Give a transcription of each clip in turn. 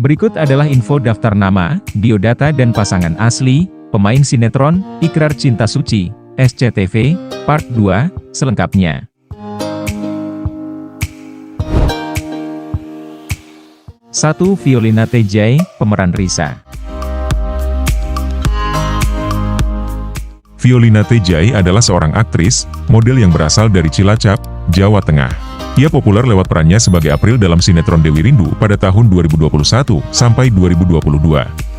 Berikut adalah info daftar nama, biodata dan pasangan asli, pemain sinetron, Ikrar Cinta Suci, SCTV, Part 2, selengkapnya. Satu Violina Tejay, pemeran Risa. Violina Tejay adalah seorang aktris, model yang berasal dari Cilacap, Jawa Tengah. Ia populer lewat perannya sebagai April dalam sinetron Dewi Rindu pada tahun 2021 sampai 2022.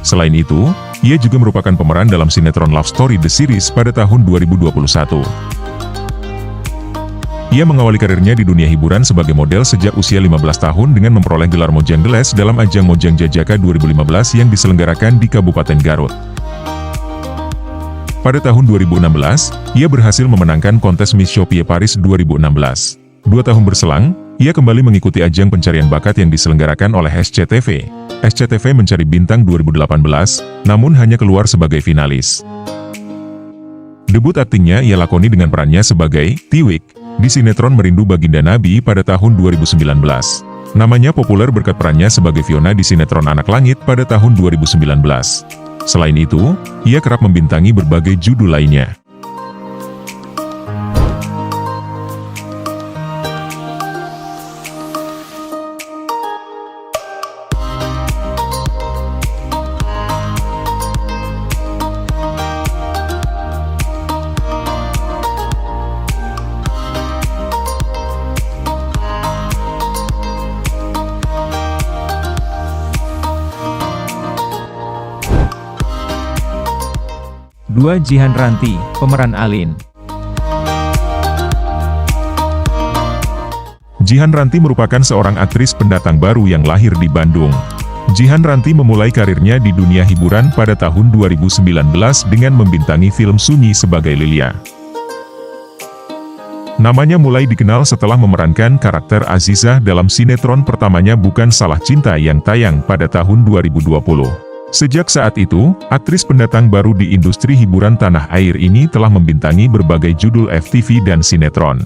Selain itu, ia juga merupakan pemeran dalam sinetron Love Story The Series pada tahun 2021. Ia mengawali karirnya di dunia hiburan sebagai model sejak usia 15 tahun dengan memperoleh gelar Mojang Geles dalam ajang Mojang Jajaka 2015 yang diselenggarakan di Kabupaten Garut. Pada tahun 2016, ia berhasil memenangkan kontes Miss Shopee Paris 2016. 2 tahun berselang, ia kembali mengikuti ajang pencarian bakat yang diselenggarakan oleh SCTV. SCTV Mencari Bintang 2018, namun hanya keluar sebagai finalis. Debut aktingnya ia lakoni dengan perannya sebagai Tiwik di sinetron Merindu Baginda Nabi pada tahun 2019. Namanya populer berkat perannya sebagai Fiona di sinetron Anak Langit pada tahun 2019. Selain itu, ia kerap membintangi berbagai judul lainnya. Dua Jihan Ranti, pemeran Alin. Jihan Ranti merupakan seorang aktris pendatang baru yang lahir di Bandung. Jihan Ranti memulai karirnya di dunia hiburan pada tahun 2019 dengan membintangi film Sunyi sebagai Lilia. Namanya mulai dikenal setelah memerankan karakter Azizah dalam sinetron pertamanya Bukan Salah Cinta yang tayang pada tahun 2020. Sejak saat itu, aktris pendatang baru di industri hiburan tanah air ini telah membintangi berbagai judul FTV dan sinetron.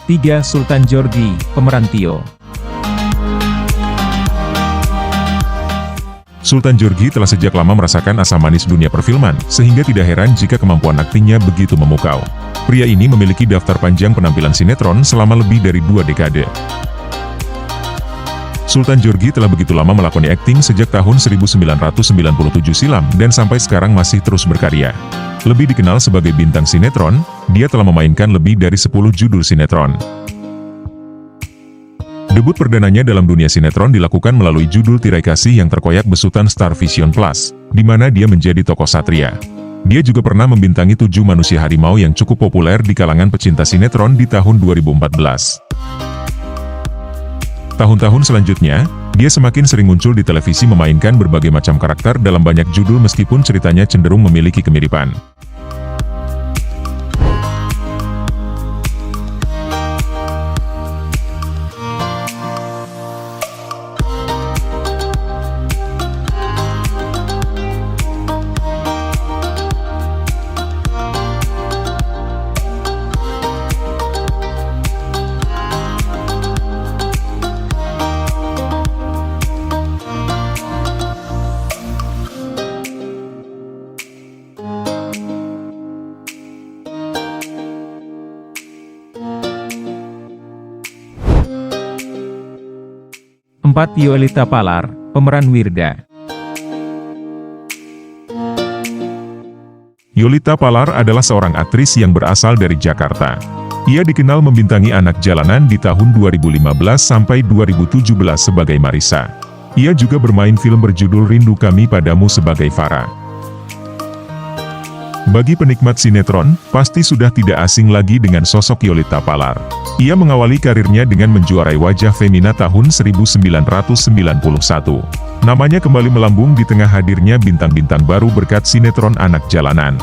Tiga Sultan Djorghi, pemeran Tio. Sultan Djorghi telah sejak lama merasakan asam manis dunia perfilman, sehingga tidak heran jika kemampuan aktingnya begitu memukau. Pria ini memiliki daftar panjang penampilan sinetron selama lebih dari 2 dekade. Sultan Djorghi telah begitu lama melakoni akting sejak tahun 1997 silam dan sampai sekarang masih terus berkarya. Lebih dikenal sebagai bintang sinetron, dia telah memainkan lebih dari 10 judul sinetron. Debut perdananya dalam dunia sinetron dilakukan melalui judul Tirai Kasih yang terkoyak besutan Star Vision Plus, di mana dia menjadi tokoh satria. Dia juga pernah membintangi 7 Manusia Harimau yang cukup populer di kalangan pecinta sinetron di tahun 2014. Tahun-tahun selanjutnya, dia semakin sering muncul di televisi memainkan berbagai macam karakter dalam banyak judul meskipun ceritanya cenderung memiliki kemiripan. Empat Yolita Palar, pemeran Wirda. Yolita Palar adalah seorang aktris yang berasal dari Jakarta. Ia dikenal membintangi Anak Jalanan di tahun 2015 sampai 2017 sebagai Marissa. Ia juga bermain film berjudul Rindu Kami Padamu sebagai Farah. Bagi penikmat sinetron, pasti sudah tidak asing lagi dengan sosok Yolita Palar. Ia mengawali karirnya dengan menjuarai Wajah Femina tahun 1991. Namanya kembali melambung di tengah hadirnya bintang-bintang baru berkat sinetron Anak Jalanan.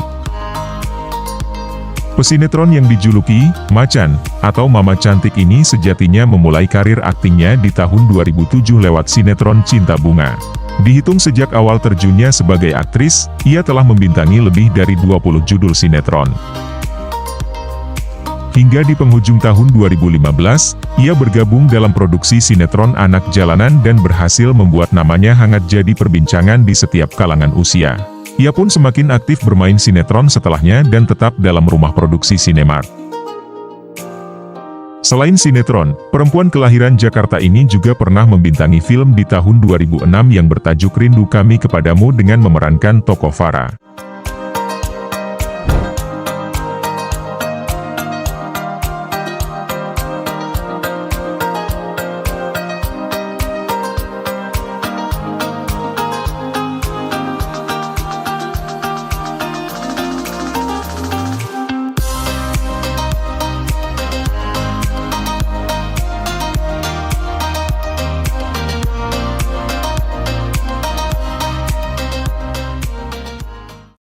Pesinetron yang dijuluki Macan atau Mama Cantik ini sejatinya memulai karir aktingnya di tahun 2007 lewat sinetron Cinta Bunga. Dihitung sejak awal terjunnya sebagai aktris, ia telah membintangi lebih dari 20 judul sinetron. Hingga di penghujung tahun 2015, ia bergabung dalam produksi sinetron Anak Jalanan dan berhasil membuat namanya hangat jadi perbincangan di setiap kalangan usia. Ia pun semakin aktif bermain sinetron setelahnya dan tetap dalam rumah produksi Sinemart. Selain sinetron, perempuan kelahiran Jakarta ini juga pernah membintangi film di tahun 2006 yang bertajuk Rindu Kami Kepadamu dengan memerankan tokoh Farah.